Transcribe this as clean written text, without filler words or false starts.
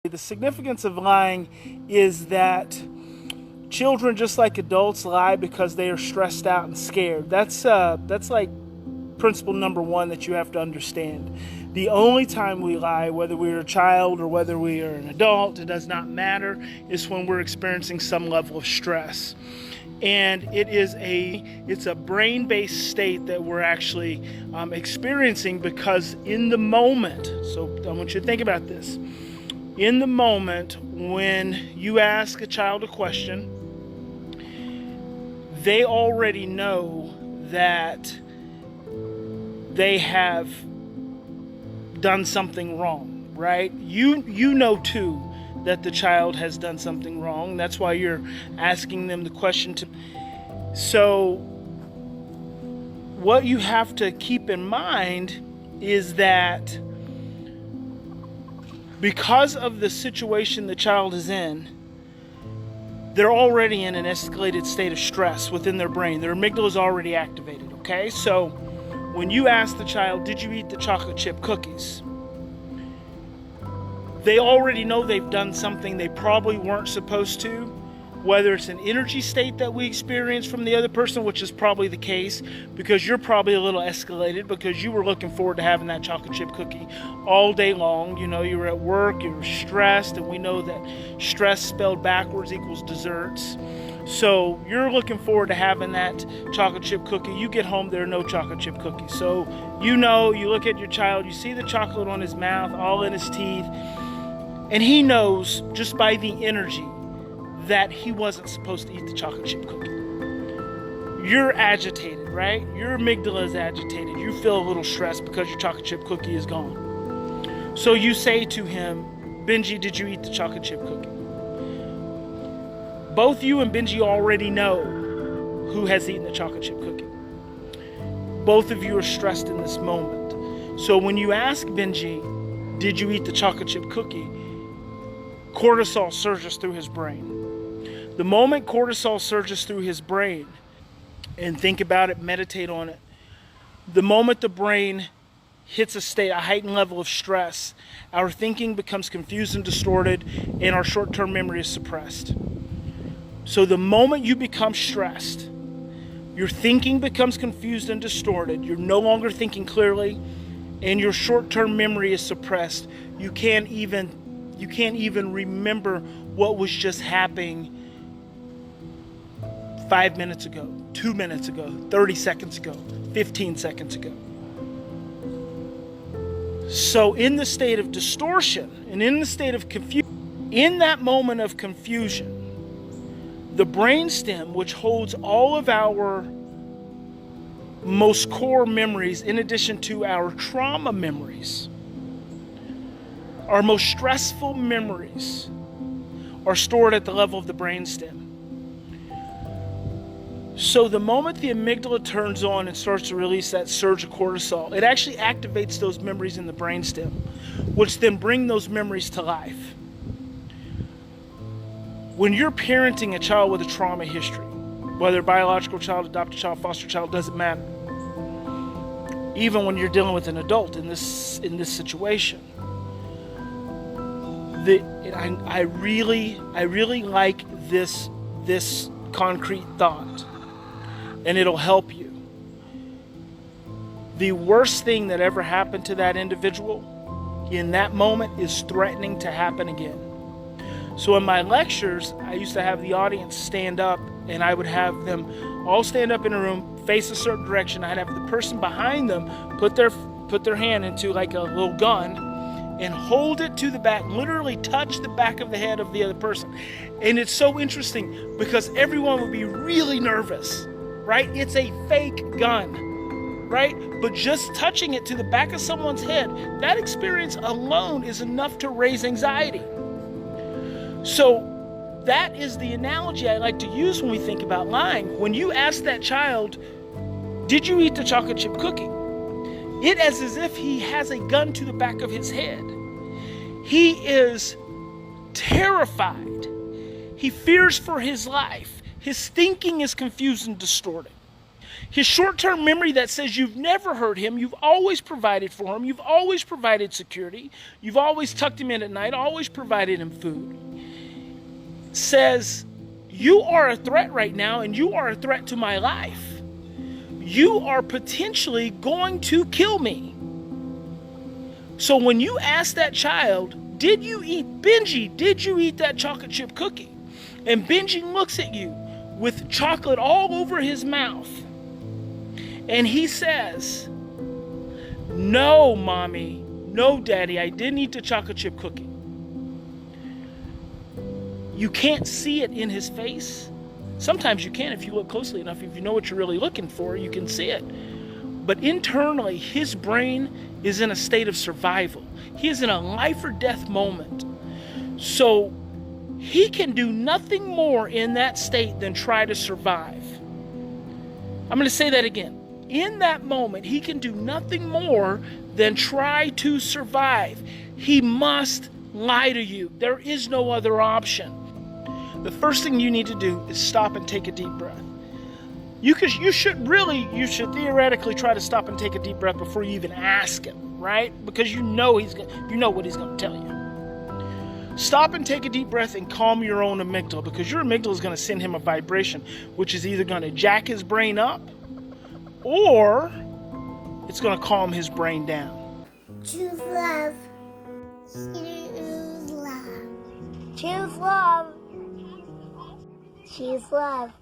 The significance of lying is that children, just like adults, lie because they are stressed out and scared. That's like principle number one that you have to understand. The only time we lie, whether we're a child or whether we are an adult, it does not matter, is when we're experiencing some level of stress. And it's a brain-based state that we're actually experiencing, because in the moment, so I want you to think about this. In the moment when you ask a child a question, they already know that they have done something wrong, right? You know too that the child has done something wrong. That's why you're asking them the question. So what you have to keep in mind is that because of the situation the child is in, they're already in an escalated state of stress within their brain. Their amygdala is already activated, okay? So when you ask the child, did you eat the chocolate chip cookies? They already know they've done something they probably weren't supposed to, whether it's an energy state that we experience from the other person, which is probably the case, because you're probably a little escalated because you were looking forward to having that chocolate chip cookie all day long. You know, you were at work, you were stressed, and we know that stress spelled backwards equals desserts. So you're looking forward to having that chocolate chip cookie. You get home, there are no chocolate chip cookies. So you know, you look at your child, you see the chocolate on his mouth, all in his teeth, and he knows just by the energy that he wasn't supposed to eat the chocolate chip cookie. You're agitated, right? Your amygdala is agitated. You feel a little stressed because your chocolate chip cookie is gone. So you say to him, Benji, did you eat the chocolate chip cookie? Both you and Benji already know who has eaten the chocolate chip cookie. Both of you are stressed in this moment. So when you ask Benji, did you eat the chocolate chip cookie? Cortisol surges through his brain. The moment cortisol surges through his brain, and think about it, meditate on it, the moment the brain hits a heightened level of stress, our thinking becomes confused and distorted, and our short-term memory is suppressed. So the moment you become stressed, your thinking becomes confused and distorted, you're no longer thinking clearly, and your short-term memory is suppressed. You can't even remember what was just happening 5 minutes ago, 2 minutes ago, 30 seconds ago, 15 seconds ago. So in the state of distortion and in the state of confusion, in that moment of confusion, the brainstem, which holds all of our most core memories, in addition to our trauma memories, our most stressful memories are stored at the level of the brainstem. So the moment the amygdala turns on and starts to release that surge of cortisol, it actually activates those memories in the brainstem, which then bring those memories to life. When you're parenting a child with a trauma history, whether biological child, adopted child, foster child, doesn't matter. Even when you're dealing with an adult in this situation, I really like this concrete thought, and it'll help you. The worst thing that ever happened to that individual in that moment is threatening to happen again. So in my lectures, I used to have the audience stand up, and I would have them all stand up in a room, face a certain direction. I'd have the person behind them put their hand into like a little gun and hold it to the back, literally touch the back of the head of the other person. And it's so interesting because everyone would be really nervous, right? It's a fake gun, right? But just touching it to the back of someone's head, that experience alone is enough to raise anxiety. So that is the analogy I like to use when we think about lying. When you ask that child, did you eat the chocolate chip cookie? It is as if he has a gun to the back of his head. He is terrified. He fears for his life. His thinking is confused and distorted. His short-term memory that says you've never hurt him, you've always provided for him, you've always provided security, you've always tucked him in at night, always provided him food, says you are a threat right now and you are a threat to my life. You are potentially going to kill me. So when you ask that child, did you eat, Benji, did you eat that chocolate chip cookie? And Benji looks at you with chocolate all over his mouth. And he says, no, mommy, no, daddy, I didn't eat the chocolate chip cookie. You can't see it in his face. Sometimes you can if you look closely enough. If you know what you're really looking for, you can see it. But internally, his brain is in a state of survival. He is in a life or death moment. So he can do nothing more in that state than try to survive. I'm going to say that again. In that moment, he can do nothing more than try to survive. He must lie to you. There is no other option. The first thing you need to do is stop and take a deep breath. You should theoretically try to stop and take a deep breath before you even ask him, right? Because you know what he's going to tell you. Stop and take a deep breath and calm your own amygdala, because your amygdala is going to send him a vibration, which is either going to jack his brain up or it's going to calm his brain down. Choose love. Choose love. Choose love. Choose love.